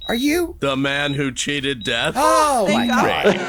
Are you? The man who cheated death? Oh, my God.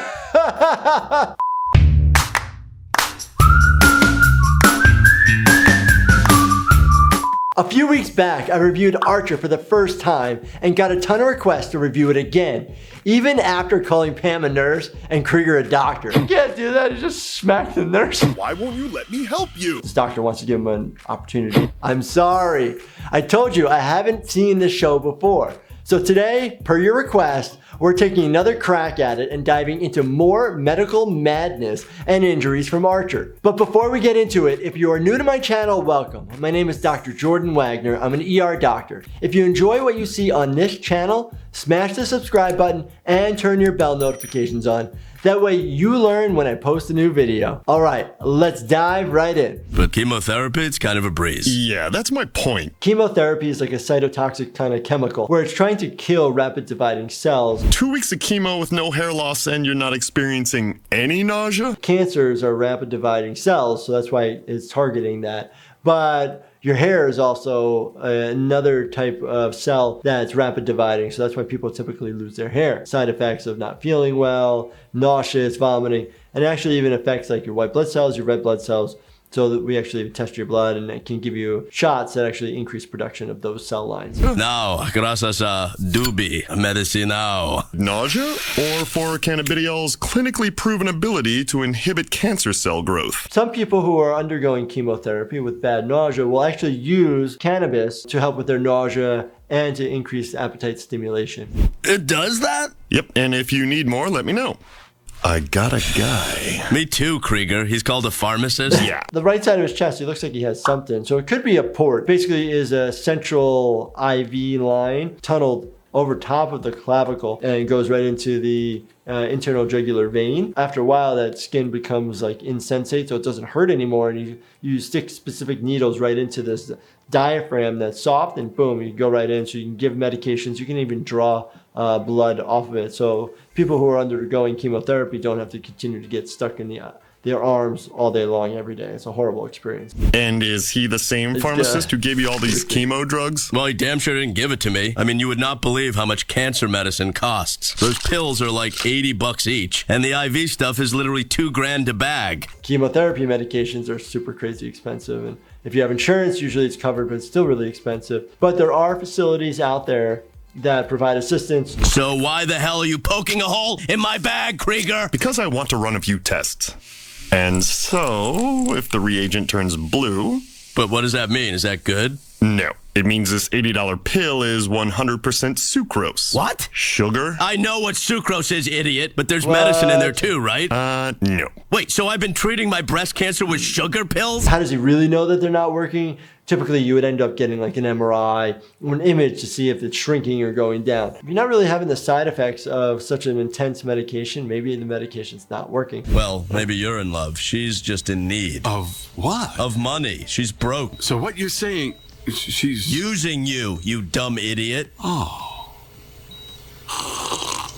A few weeks back, I reviewed Archer for the first time and got a ton of requests to review it again, even after calling Pam a nurse and Krieger a doctor. You can't do that, you just smack the nurse. Why won't you let me help you? This doctor wants to give him an opportunity. I'm sorry. I told you I haven't seen this show before. So today, per your request, we're taking another crack at it and diving into more medical madness and injuries from Archer. But before we get into it, if you are new to my channel, welcome. My name is Dr. Jordan Wagner. I'm an ER doctor. If you enjoy what you see on this channel, smash the subscribe button and turn your bell notifications on. That way you learn when I post a new video. All right, let's dive right in. But chemotherapy, it's kind of a breeze. Yeah, that's my point. Chemotherapy is like a cytotoxic kind of chemical where it's trying to kill rapid dividing cells. 2 weeks of chemo with no hair loss and you're not experiencing any nausea? Cancers are rapid dividing cells, so that's why it's targeting that. But your hair is also another type of cell that's rapid dividing, so that's why people typically lose their hair. Side effects of not feeling well, nauseous, vomiting, and it actually even affects like your white blood cells, your red blood cells, so that we actually test your blood and it can give you shots that actually increase production of those cell lines. Now, gracias a Dubi Medicinao. Nausea? Or for cannabidiol's clinically proven ability to inhibit cancer cell growth? Some people who are undergoing chemotherapy with bad nausea will actually use cannabis to help with their nausea and to increase appetite stimulation. It does that? Yep, and if you need more, let me know. I got a guy. Me too, Krieger. He's called a pharmacist. Yeah. The right side of his chest, he looks like he has something. So it could be a port. Basically is a central IV line tunneled over top of the clavicle and goes right into the internal jugular vein. After a while, that skin becomes like insensate, so it doesn't hurt anymore. And you stick specific needles right into this diaphragm that's soft, and boom, you go right in. So you can give medications. You can even draw blood off of it. So people who are undergoing chemotherapy don't have to continue to get stuck in their arms all day long every day. It's a horrible experience. And is he the same pharmacist who gave you all these chemo drugs? Well, he damn sure didn't give it to me. I mean, you would not believe how much cancer medicine costs. Those pills are like $80 each, and the IV stuff is literally $2,000 a bag. Chemotherapy medications are super crazy expensive, and if you have insurance, usually it's covered, but it's still really expensive. But there are facilities out there that provide assistance. So why the hell are you poking a hole in my bag, Krieger? Because I want to run a few tests. And so, if the reagent turns blue... But what does that mean? Is that good? No. It means this $80 pill is 100% sucrose. What? Sugar? I know what sucrose is, idiot, but there's medicine in there too, right? No. Wait, so I've been treating my breast cancer with sugar pills? How does he really know that they're not working? Typically, you would end up getting like an MRI or an image to see if it's shrinking or going down. If you're not really having the side effects of such an intense medication, maybe the medication's not working. Well, maybe you're in love. She's just in need. Of what? Of money. She's broke. So what you're saying, she's... Using you, you dumb idiot. Oh.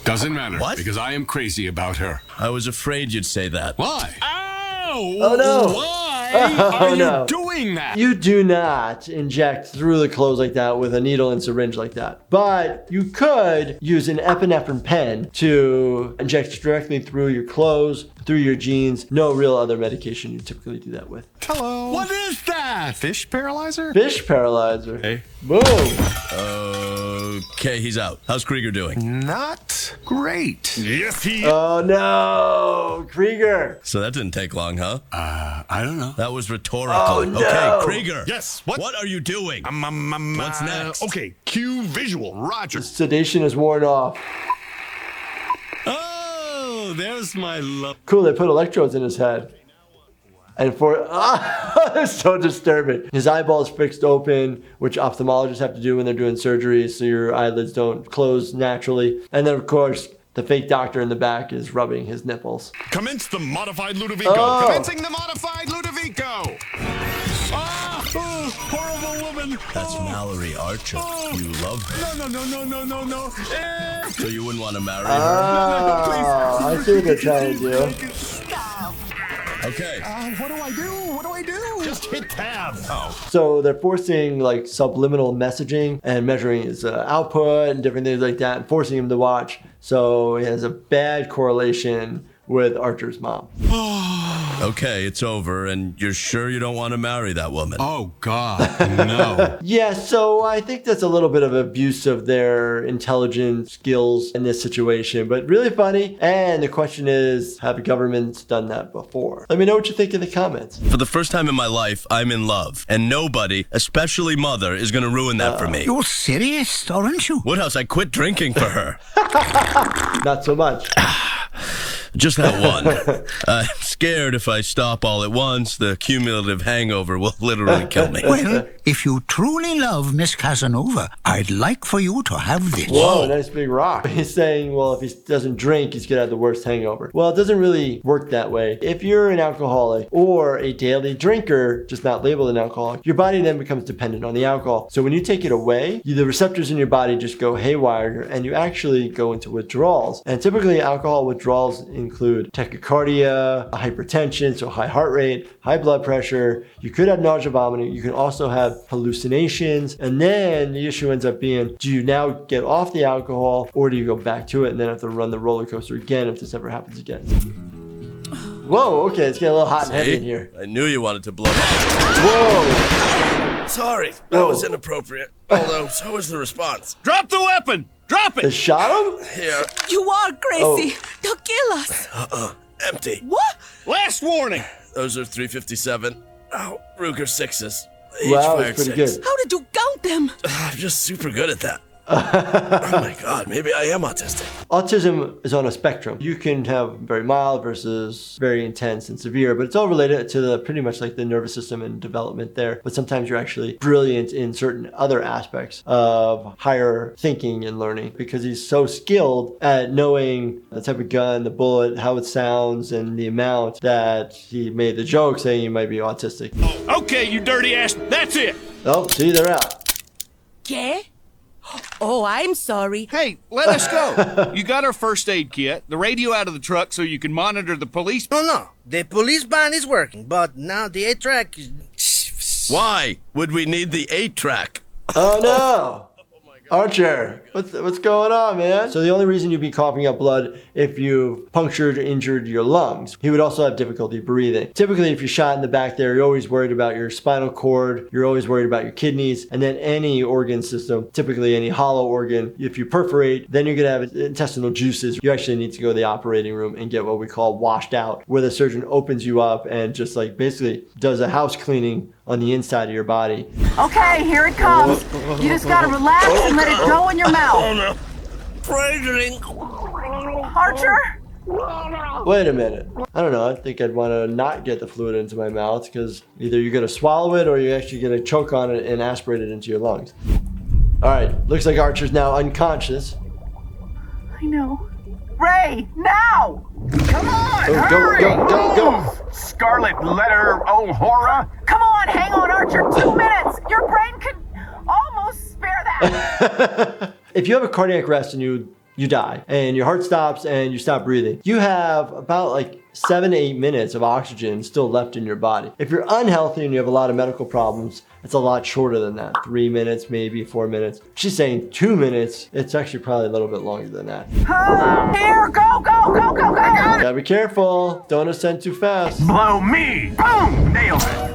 Doesn't matter. What? Because I am crazy about her. I was afraid you'd say that. Why? Ow! Oh, no. Why Oh, are no. you doing that? You do not inject through the clothes like that with a needle and syringe like that. But you could use an epinephrine pen to inject directly through your clothes, through your jeans. No real other medication you typically do that with. Hello. What is that? Fish paralyzer? Fish paralyzer. Hey. Boom. Okay, he's out. How's Krieger doing? Not great. Yes, he... Oh no, Krieger. So that didn't take long, huh? I don't know. That was rhetorical. Oh, no. Okay, Krieger. Yes, what? What are you doing? What's next? Okay, cue visual. Roger. Sedation is worn off. Oh, there's my love. Cool, they put electrodes in his head. And it's so disturbing. His eyeball's fixed open, which ophthalmologists have to do when they're doing surgery, so your eyelids don't close naturally. And then, of course, the fake doctor in the back is rubbing his nipples. Commence the modified Ludovico. Oh. Commencing the modified Ludovico. Oh, horrible woman. That's Mallory Archer. You love her. No. So you wouldn't want to marry her? Oh, I see what they're trying to do. I Okay. What do I do? What do I do? Just hit tab. Oh. So they're forcing like subliminal messaging and measuring his output and different things like that and forcing him to watch. So he has a bad correlation with Archer's mom. Okay, it's over, and you're sure you don't want to marry that woman? Oh, God, no. Yeah, so I think that's a little bit of abuse of their intelligence skills in this situation, but really funny. And the question is, have governments done that before? Let me know what you think in the comments. For the first time in my life, I'm in love, and nobody, especially Mother, is going to ruin that for me. You're serious, aren't you? Woodhouse, I quit drinking for her. Not so much. Just that one. I'm scared if I stop all at once, the cumulative hangover will literally kill me. Well, if you truly love Miss Casanova, I'd like for you to have this. Whoa, nice big rock. He's saying, well, if he doesn't drink, he's gonna have the worst hangover. Well, it doesn't really work that way. If you're an alcoholic or a daily drinker, just not labeled an alcoholic, your body then becomes dependent on the alcohol. So when you take it away, the receptors in your body just go haywire and you actually go into withdrawals. And typically alcohol withdrawals include tachycardia, hypertension, so high heart rate, high blood pressure. You could have nausea, vomiting. You can also have hallucinations. And then the issue ends up being, do you now get off the alcohol or do you go back to it and then have to run the roller coaster again if this ever happens again? Whoa, okay, it's getting a little hot and heavy in here. I knew you wanted to blow up. Whoa! Sorry, that was inappropriate. Although, so was the response. Drop the weapon! Drop They it! shot him? Here, You are crazy. They'll kill us. empty. What? Last warning! Those are 357. Oh, Ruger 6s. Each Wow, fired that's pretty 6. good. How did you count them? I'm just super good at that. Oh my God, maybe I am autistic. Autism is on a spectrum. You can have very mild versus very intense and severe, but it's all related to the pretty much like the nervous system and development there. But sometimes you're actually brilliant in certain other aspects of higher thinking and learning because he's so skilled at knowing the type of gun, the bullet, how it sounds, and the amount that he made the joke saying he might be autistic. Okay, you dirty ass, that's it! Oh, see, they're out. ¿Qué? Oh, I'm sorry. Hey, let us go. You got our first aid kit, the radio out of the truck so you can monitor the police. No. The police band is working, but now the 8-track is... Why would we need the 8-track? Oh no! Archer, what's going on, man? So the only reason you'd be coughing up blood if you've punctured or injured your lungs. He would also have difficulty breathing. Typically, if you're shot in the back there, you're always worried about your spinal cord, you're always worried about your kidneys, and then any organ system, typically any hollow organ. If you perforate, then you're gonna have intestinal juices. You actually need to go to the operating room and get what we call washed out, where the surgeon opens you up and just like basically does a house cleaning on the inside of your body. Okay, here it comes. You just gotta relax and let it go in your mouth. Oh no. Frightening. Archer? Wait a minute. I don't know. I think I'd want to not get the fluid into my mouth because either you're going to swallow it or you're actually going to choke on it and aspirate it into your lungs. All right. Looks like Archer's now unconscious. I know. Ray, now! Come on, Oh, hurry! go. Scarlet letter, O'Hara. Come on, hang on, Archer. 2 minutes. Your brain could almost spare that. If you have a cardiac arrest and you die and your heart stops and you stop breathing, you have about like 7 to 8 minutes of oxygen still left in your body. If you're unhealthy and you have a lot of medical problems, it's a lot shorter than that. 3 minutes, maybe 4 minutes. She's saying 2 minutes. It's actually probably a little bit longer than that. Here, go! Gotta be careful. Don't ascend too fast. Blow me. Boom! Nailed it.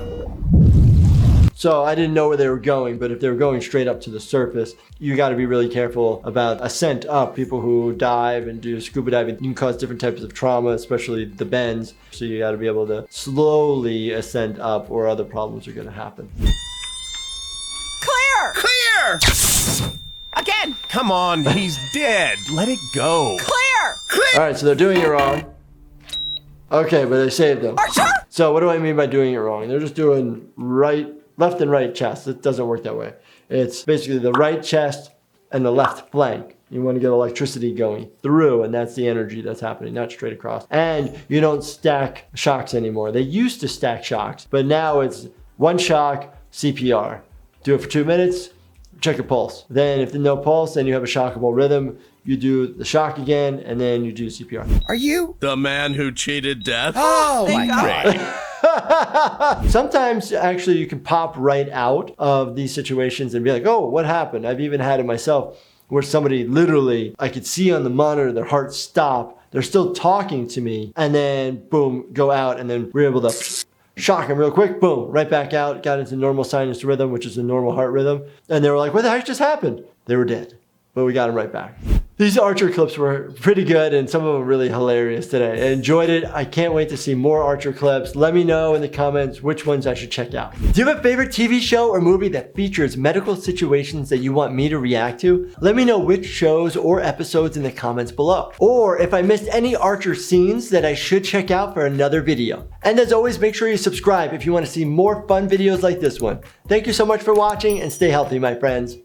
So I didn't know where they were going, but if they were going straight up to the surface, you got to be really careful about ascent up. People who dive and do scuba diving, you can cause different types of trauma, especially the bends. So you got to be able to slowly ascend up or other problems are going to happen. Clear! Again! Come on, he's dead. Let it go. Clear! All right, so they're doing it wrong. Okay, but they saved them. Archer! So what do I mean by doing it wrong? They're just doing left and right chest. It doesn't work that way. It's basically the right chest and the left flank. You want to get electricity going through, and that's the energy that's happening, not straight across. And you don't stack shocks anymore. They used to stack shocks, but now it's one shock, CPR. Do it for 2 minutes, check a pulse. Then if there's no pulse, then you have a shockable rhythm. You do the shock again, and then you do CPR. Are you? The man who cheated death? Oh my God. Sometimes actually you can pop right out of these situations and be like, oh, what happened? I've even had it myself where somebody literally, I could see on the monitor their heart stop. They're still talking to me, and then boom, go out, and then we're able to shock them real quick, boom, right back out, got into normal sinus rhythm, which is a normal heart rhythm. And they were like, what the heck just happened? They were dead, but we got them right back. These Archer clips were pretty good, and some of them were really hilarious today. I enjoyed it. I can't wait to see more Archer clips. Let me know in the comments which ones I should check out. Do you have a favorite TV show or movie that features medical situations that you want me to react to? Let me know which shows or episodes in the comments below. Or if I missed any Archer scenes that I should check out for another video. And as always, make sure you subscribe if you want to see more fun videos like this one. Thank you so much for watching, and stay healthy, my friends.